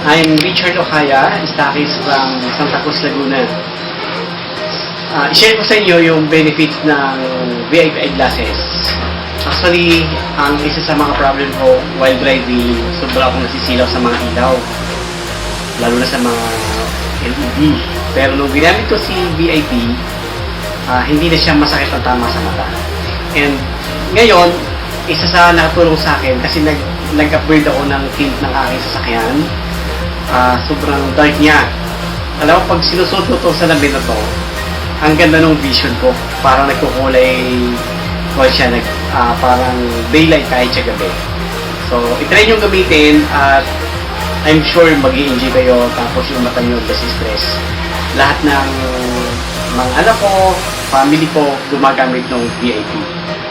I'm Richard Ocaya, Istakis from Santa Cruz, Laguna. I-share ko sa inyo yung benefits ng VIP eyeglasses. Actually, ang isa sa mga problem ko while driving, sobra akong nasisilaw sa mga ilaw. Lalo na sa mga LED. Pero nung ginamit ko si VIP, hindi na siya masakit ang tama sa mata. And ngayon, isa sa nakatulong sa akin kasi nag-upgrade ako ng tint ng aking sasakyan. Sobrang dark niya. Alam mo, pag sinusuot ko to sa lamin na to, ang ganda ng vision ko. Parang nagkukulay ko siya, parang daylight kahit sa gabi. So, itry nyo gamitin at I'm sure mag-i-enjoy kayo, tapos yung mata nyo kasi stress. Lahat ng mga anak ko, family ko, gumagamit ng VIP.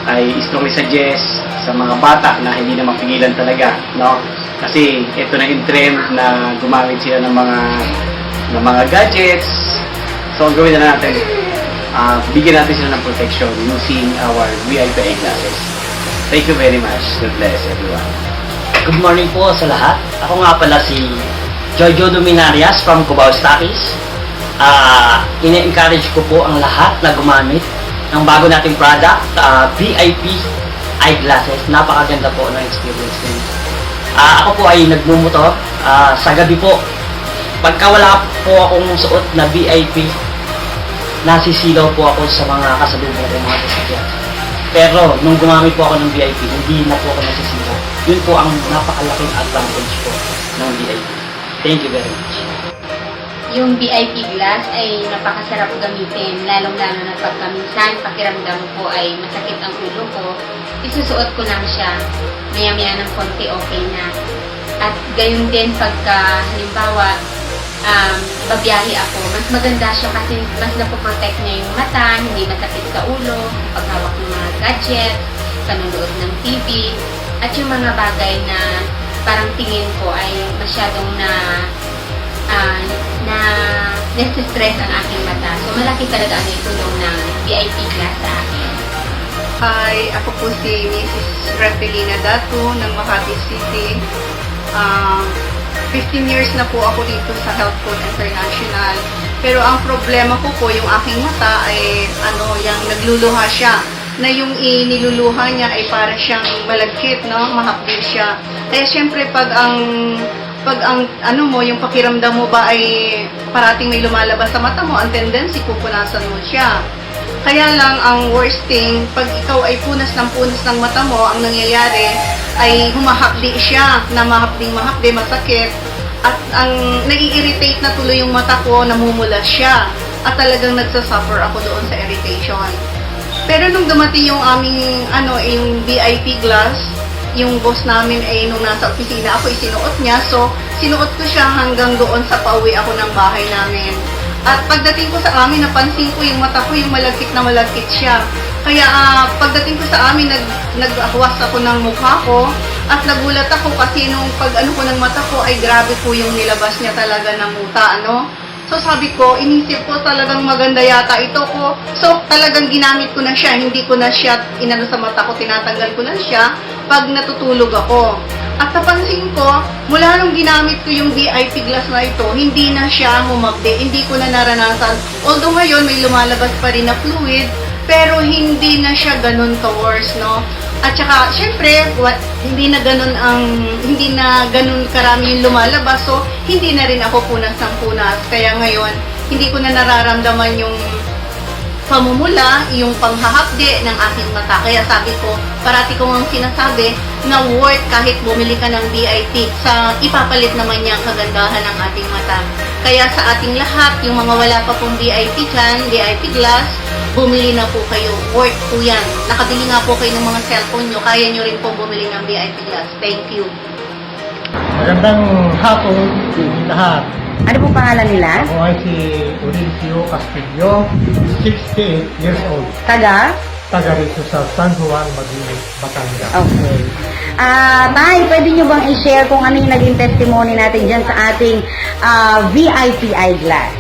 I strongly suggest sa mga bata na hindi na mapigilan talaga, no? Kasi ito na yung trend na gumamit sila ng mga gadgets. So, ang gawin na natin, bigyan natin sila ng protection using our VIP eyeglasses. Thank you very much. God bless everyone. Good morning po sa lahat. Ako nga pala si Jojo Dominarias from Cubao Stockies. Ine-encourage ko po ang lahat na gumamit ng bago nating product, VIP eyeglasses. Napakaganda po ng experience din. Ako po ay nagmumotor sa gabi po. Pagka wala po akong suot na VIP, nasisilaw po ako sa mga kasalubong ko mga sasakyan. Pero nung gumamit po ako ng VIP, hindi na po ako nasisilaw. Yun po ang napakalaking advantage po ng VIP. Thank you very much. Yung VIP glass ay napakasarap gamitin, lalong-lalo na pagka minsan pakiramdam ko ay masakit ang ulo ko, isusuot ko lang siya, maya-maya ng konti okay na. At gayon din pagka halimbawa babiyahe ako, mas maganda siya kasi mas napoprotect niya yung mata, hindi masakit sa ulo, paghawak ng mga gadget, panunood ng TV, at yung mga bagay na parang tingin ko ay masyadong nasa-stress ang aking mata. So, malaki talaga ang itulong ng VIP glass sa akin. Hi, ako po si Mrs. Rafelina Dato ng Makati City. 15 years na po ako dito sa Health Code International. Pero ang problema ko po, yung aking mata ay yung nagluluha siya. Na yung iniluluha niya ay para siyang malagkit, no? Mahapdi siya. Kaya syempre pag ang yung pakiramdam mo ba ay parating may lumalabas sa mata mo, ang tendency pupunasan mo siya. Kaya lang ang worst thing, pag ikaw ay punas ng mata mo, ang nangyayari ay humahapdi siya, na mahapdi, masakit, at ang nai-irritate na tuloy yung mata ko, namumula siya, at talagang nagsasuffer ako doon sa irritation. Pero nung dumating yung aming yung VIP glass, yung boss namin ay nung nasa opisina ako, isinuot niya. So, sinuot ko siya hanggang doon sa pauwi ako ng bahay namin. At pagdating ko sa amin, napansin ko yung mata ko, yung malagkit na malagkit siya. Kaya pagdating ko sa amin, nag-ahwas ako ng mukha ko. At nagulat ako kasi nung pag-ano ko ng mata ko, ay grabe po yung nilabas niya talaga ng muta, So sabi ko, inisip ko talagang maganda yata ito ko. So talagang ginamit ko na siya, hindi ko na siya inano sa mata ko, tinatanggal ko na siya pag natutulog ako. At napansin ko, mula nung ginamit ko yung VIP glass na ito, hindi na siya humagdi, hindi ko na naranasan. Although ngayon may lumalabas pa rin na fluid, pero hindi na siya ganun ka-worse, At saka, syempre, hindi na ganun karami yung lumalabas, so hindi na rin ako punas ng punas. Kaya ngayon, hindi ko na nararamdaman yung pamumula, yung panghahapde ng aking mata. Kaya sabi ko, parati ko ang sinasabi na worth kahit bumili ka ng VIP sa ipapalit naman niya ang kagandahan ng ating mata. Kaya sa ating lahat, yung mga wala pa pong VIP dyan, VIP glass, bumili na po kayo. Worth po yan. Nakabili nga po kayo ng mga cellphone nyo. Kaya nyo rin po bumili ng VIP glass. Thank you. Magandang hapon lahat. Ano po pangalan nila? Ako ay si Ulicio Castillo, 68 years old. Taga Taga rito sa San Juan, Maguinit, Batangas. Okay. Tay, pwede nyo bang i-share kung ano yung naging testimony natin dyan sa ating VIP eyeglass?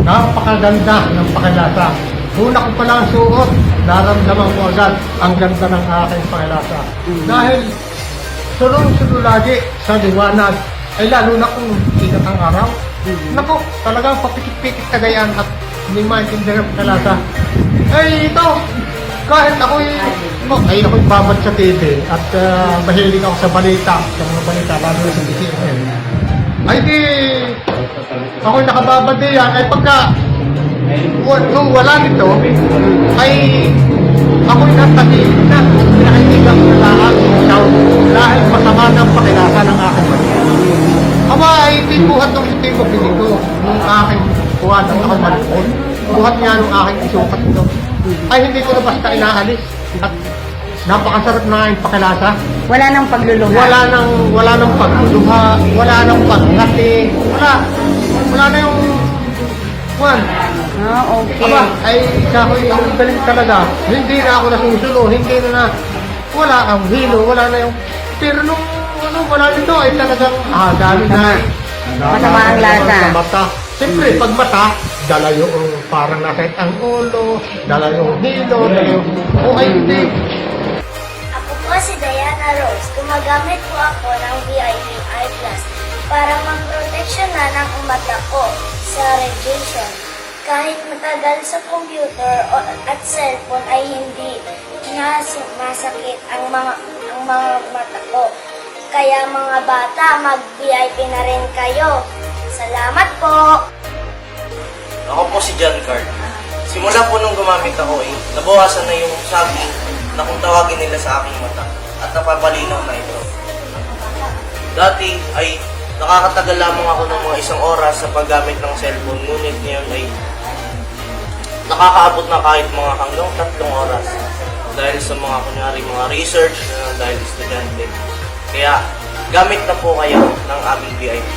Napakaganda ng pakilasa. Una ko pa lang suot, naramdaman ko agad ang ganda ng aking pakilasa. Dahil sunod-sunod lagi sa liwanag ay lalo na kung ingat ang araw. Naku, talagang papikit-pikit kagayan at hindi maintindihan ang kalasa. Ay, ito! Kahit ako'y babad sa TV at mahilig ako sa balita, lalo na sa BCN. Ay di, ako'y nakababad diyan, ay pagka nung wala nito, ay ako'y natahimik na, pinakitigang na lahat, dahil masama ng pakilasa ng aking balita. Aba, ay hindi buhat ng hindi ko pinito, nung aking buhat at ako'y malipon. Buhat nga nung aking isukat ito. Ay hindi ko na basta inaalis. At napakasarap na nga yung pakilasa. Wala nang pagluluha. Wala nang pagluluha, wala nang pagngati, wala na yung Ah, okay. Aba, ay kahoy ang galing talaga. Hindi na ako nasusulo, hindi na wala ang hilo, wala na yung pero nung wala nito ay talagang dami na. Masama ang lasa. Sa mata. Siyempre, pag mata, dala yung parang nakit ang ulo, dala yung hilo, dala yung hindi. Ako po si Diana Rose. Gumagamit po ako ng VIP Eyeglass para mamproteksyonan ang mata ko sa radiation. Kahit matagal sa computer at cellphone ay hindi masakit ang mga mata ko. Kaya mga bata, mag-VIP na rin kayo. Salamat po! Ako po si John Card. Simula po nung gumamit ako nabawasan na yung sabi na kung tawagin nila sa aking mata at napapalinaw na ito. Dati ay nakakatagal lamang ako ng mga 1 oras sa paggamit ng cellphone, ngunit ngayon ay nakakaabot na kahit mga hanggang 3 oras dahil sa mga mga research dahil estudyante. Kaya gamit na po kayo ng aming VIP.